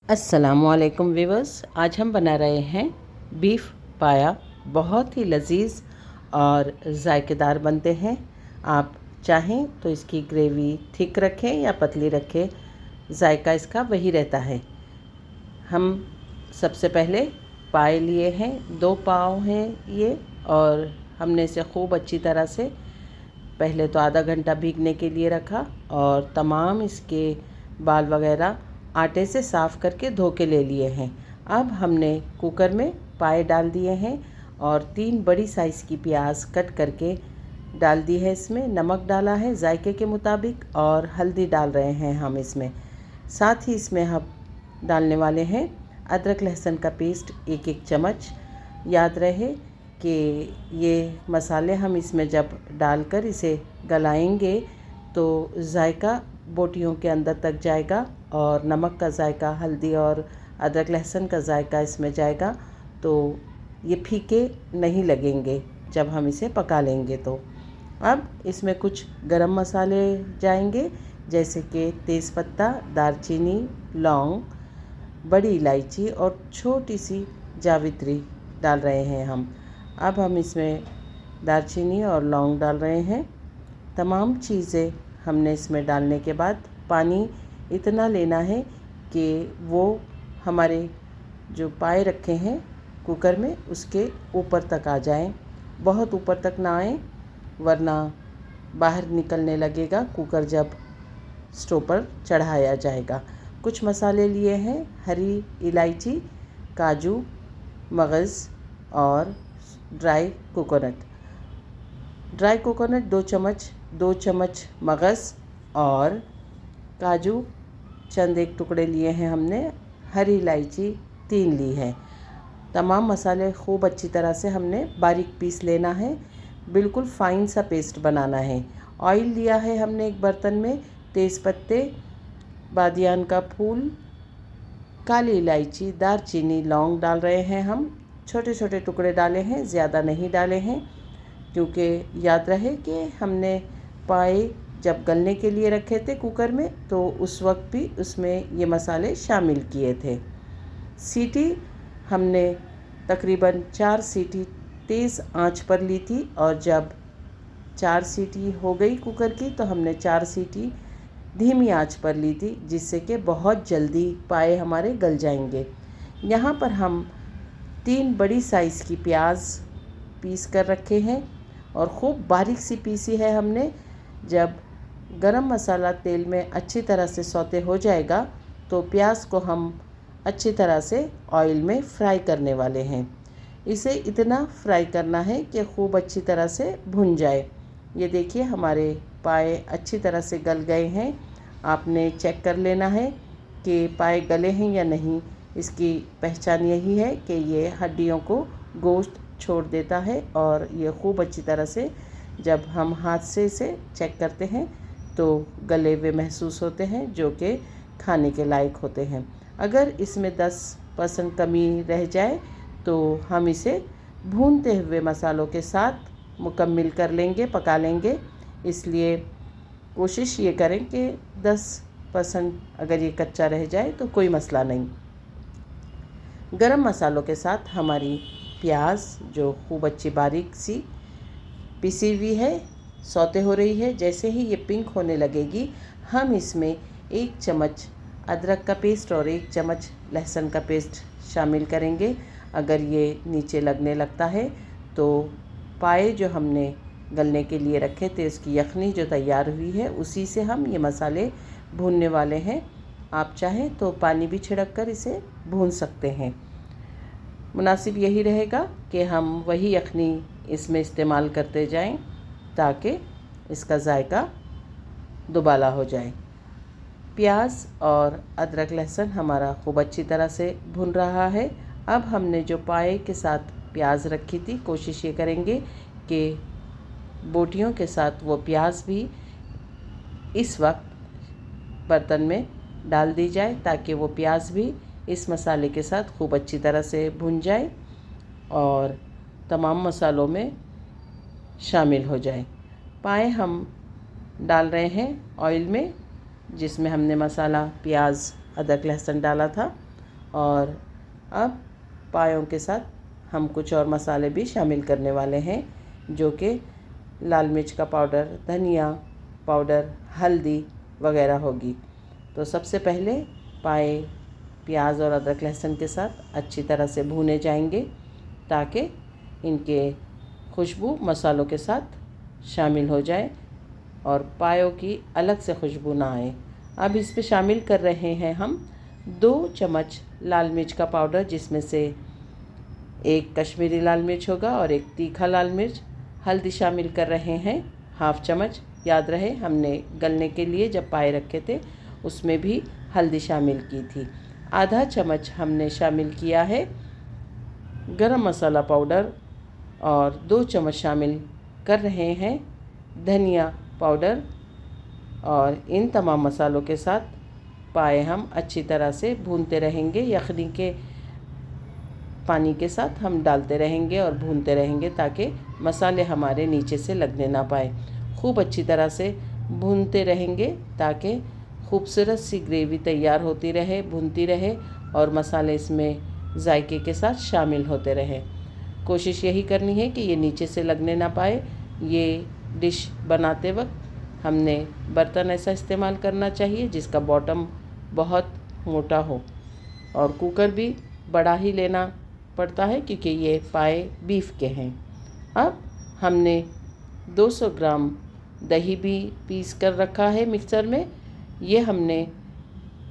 अस्सलामुअलैकुम व्यूवर्स, आज हम बना रहे हैं बीफ पाया। बहुत ही लजीज और जायकेदार बनते हैं। आप चाहें तो इसकी ग्रेवी थिक रखें या पतली रखें, जायका इसका वही रहता है। हम सबसे पहले पाए लिए हैं, 2 पाव हैं ये, और हमने इसे खूब अच्छी तरह से पहले तो आधा घंटा भीगने के लिए रखा और तमाम इसके बाल वगैरह आटे से साफ़ करके धो के ले लिए हैं। अब हमने कुकर में पाए डाल दिए हैं और 3 बड़ी साइज़ की प्याज कट करके डाल दी है। इसमें नमक डाला है जायके के मुताबिक और हल्दी डाल रहे हैं हम इसमें। साथ ही इसमें हम डालने वाले हैं अदरक लहसुन का पेस्ट 1-1 चम्मच। याद रहे कि ये मसाले हम इसमें जब डालकर इसे गलाएंगे तो जायका बोटियों के अंदर तक जाएगा और नमक का जायका, हल्दी और अदरक लहसुन का जायका इसमें जाएगा, तो ये फीके नहीं लगेंगे जब हम इसे पका लेंगे। तो अब इसमें कुछ गरम मसाले जाएंगे, जैसे कि तेज़पत्ता, दालचीनी, लौंग, बड़ी इलायची और छोटी सी जावित्री डाल रहे हैं हम। अब हम इसमें दालचीनी और लौंग डाल रहे हैं। तमाम चीज़ें हमने इसमें डालने के बाद पानी इतना लेना है कि वो हमारे जो पाए रखे हैं कुकर में उसके ऊपर तक आ जाएं। बहुत ऊपर तक ना आए, वरना बाहर निकलने लगेगा कुकर जब स्टोव पर चढ़ाया जाएगा। कुछ मसाले लिए हैं, हरी इलायची, काजू, मगज़ और ड्राई कोकोनट 2 चम्मच, 2 चम्मच मगज़ और काजू चंद 1 टुकड़े लिए हैं हमने, हरी इलायची 3 ली है। तमाम मसाले खूब अच्छी तरह से हमने बारीक पीस लेना है, बिल्कुल फ़ाइन सा पेस्ट बनाना है। ऑयल लिया है हमने एक बर्तन में, तेज़पत्ते, बादियान का फूल, काली इलायची, दालचीनी, लौंग डाल रहे हैं हम। छोटे छोटे टुकड़े डाले हैं, ज़्यादा नहीं डाले हैं, क्योंकि याद रहे कि हमने पाए जब गलने के लिए रखे थे कुकर में तो उस वक्त भी उसमें ये मसाले शामिल किए थे। सीटी हमने तकरीबन 4 सीटी तेज़ आंच पर ली थी और जब 4 सीटी हो गई कुकर की तो हमने 4 सीटी धीमी आंच पर ली थी, जिससे कि बहुत जल्दी पाए हमारे गल जाएंगे। यहाँ पर हम 3 बड़ी साइज़ की प्याज पीस कर रखे हैं और खूब बारीक सी पीसी है हमने। जब गरम मसाला तेल में अच्छी तरह से सौते हो जाएगा तो प्याज को हम अच्छी तरह से ऑयल में फ्राई करने वाले हैं। इसे इतना फ्राई करना है कि खूब अच्छी तरह से भुन जाए। ये देखिए हमारे पाए अच्छी तरह से गल गए हैं। आपने चेक कर लेना है कि पाए गले हैं या नहीं। इसकी पहचान यही है कि ये हड्डियों को गोश्त छोड़ देता है और ये खूब अच्छी तरह से जब हम हाथ से इसे चेक करते हैं तो गले हुए महसूस होते हैं, जो कि खाने के लायक होते हैं। अगर इसमें 10% कमी रह जाए तो हम इसे भूनते हुए मसालों के साथ मुकम्मल कर लेंगे, पका लेंगे। इसलिए कोशिश ये करें कि 10% अगर ये कच्चा रह जाए तो कोई मसला नहीं। गरम मसालों के साथ हमारी प्याज जो खूब अच्छी बारीक सी पिसी हुई है, सौते हो रही है। जैसे ही ये पिंक होने लगेगी हम इसमें 1 चम्मच अदरक का पेस्ट और 1 चम्मच लहसुन का पेस्ट शामिल करेंगे। अगर ये नीचे लगने लगता है तो पाए जो हमने गलने के लिए रखे थे उसकी यखनी जो तैयार हुई है उसी से हम ये मसाले भूनने वाले हैं। आप चाहें तो पानी भी छिड़क कर इसे भून सकते हैं। मुनासिब यही रहेगा कि हम वही यखनी इसमें इस्तेमाल करते जाएं ताकि इसका जायका दुबाला हो जाए। प्याज और अदरक लहसुन हमारा खूब अच्छी तरह से भुन रहा है। अब हमने जो पाए के साथ प्याज रखी थी, कोशिश ये करेंगे कि बोटियों के साथ वो प्याज भी इस वक्त बर्तन में डाल दी जाए ताकि वो प्याज भी इस मसाले के साथ खूब अच्छी तरह से भुन जाए और तमाम मसालों में शामिल हो जाए। पाए हम डाल रहे हैं ऑयल में, जिसमें हमने मसाला, प्याज, अदरक लहसुन डाला था और अब पायों के साथ हम कुछ और मसाले भी शामिल करने वाले हैं, जो कि लाल मिर्च का पाउडर, धनिया पाउडर, हल्दी वगैरह होगी। तो सबसे पहले पाए प्याज और अदरक लहसुन के साथ अच्छी तरह से भूने जाएंगे, ताकि इनके खुशबू मसालों के साथ शामिल हो जाए और पायों की अलग से खुशबू ना आए। अब इस पे शामिल कर रहे हैं हम 2 चम्मच लाल मिर्च का पाउडर, जिसमें से एक कश्मीरी लाल मिर्च होगा और एक तीखा लाल मिर्च। हल्दी शामिल कर रहे हैं हाफ चम्मच। याद रहे हमने गलने के लिए जब पाए रखे थे उसमें भी हल्दी शामिल की थी। आधा चम्मच हमने शामिल किया है गरम मसाला पाउडर और 2 चम्मच शामिल कर रहे हैं धनिया पाउडर। और इन तमाम मसालों के साथ पाए हम अच्छी तरह से भूनते रहेंगे। यखनी के पानी के साथ हम डालते रहेंगे और भूनते रहेंगे, ताकि मसाले हमारे नीचे से लगने ना पाए। खूब अच्छी तरह से भूनते रहेंगे ताकि खूबसूरत सी ग्रेवी तैयार होती रहे, भूनती रहे और मसाले इसमें जायके के साथ शामिल होते रहें। कोशिश यही करनी है कि ये नीचे से लगने ना पाए। ये डिश बनाते वक्त हमने बर्तन ऐसा इस्तेमाल करना चाहिए जिसका बॉटम बहुत मोटा हो, और कुकर भी बड़ा ही लेना पड़ता है क्योंकि ये पाए बीफ के हैं। अब हमने 200 ग्राम दही भी पीस कर रखा है मिक्सर में। ये हमने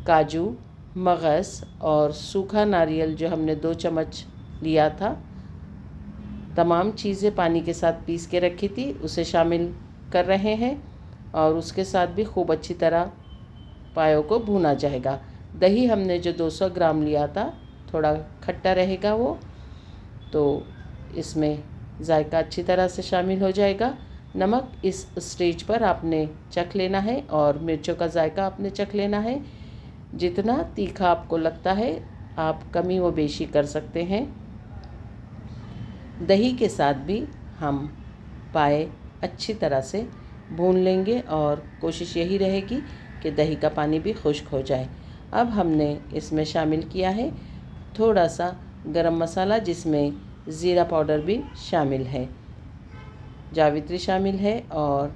काजू, मगज़ और सूखा नारियल जो हमने 2 चम्मच लिया था, तमाम चीज़ें पानी के साथ पीस के रखी थी, उसे शामिल कर रहे हैं और उसके साथ भी खूब अच्छी तरह पायों को भूना जाएगा। दही हमने जो 200 ग्राम लिया था थोड़ा खट्टा रहेगा वो, तो इसमें जायका अच्छी तरह से शामिल हो जाएगा। नमक इस स्टेज पर आपने चख लेना है और मिर्चों का जायका आपने चख लेना है। जितना तीखा आपको लगता है आप कमी व बेशी कर सकते हैं। दही के साथ भी हम पाए अच्छी तरह से भून लेंगे और कोशिश यही रहेगी कि दही का पानी भी खुश्क हो जाए। अब हमने इसमें शामिल किया है थोड़ा सा गरम मसाला, जिसमें ज़ीरा पाउडर भी शामिल है, जावित्री शामिल है और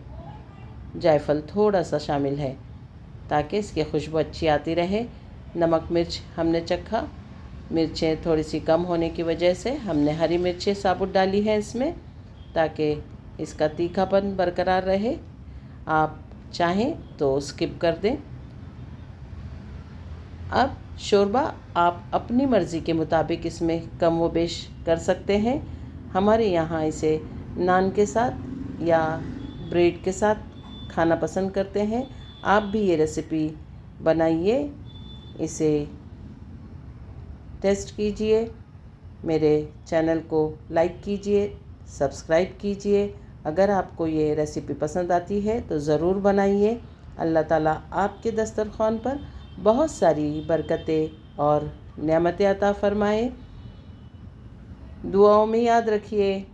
जायफल थोड़ा सा शामिल है, ताकि इसकी खुशबू अच्छी आती रहे। नमक मिर्च हमने चखा, मिर्चें थोड़ी सी कम होने की वजह से हमने हरी मिर्चें साबुत डाली हैं इसमें, ताकि इसका तीखापन बरकरार रहे। आप चाहें तो स्किप कर दें। अब शोरबा आप अपनी मर्ज़ी के मुताबिक इसमें कम व बेश कर सकते हैं। हमारे यहाँ इसे नान के साथ या ब्रेड के साथ खाना पसंद करते हैं। आप भी ये रेसिपी बनाइए, इसे टेस्ट कीजिए, मेरे चैनल को लाइक कीजिए, सब्सक्राइब कीजिए। अगर आपको ये रेसिपी पसंद आती है तो ज़रूर बनाइए। अल्लाह ताला आपके दस्तरख़्वान पर बहुत सारी बरकतें और नेमतें अता फ़रमाए। दुआओं में याद रखिए।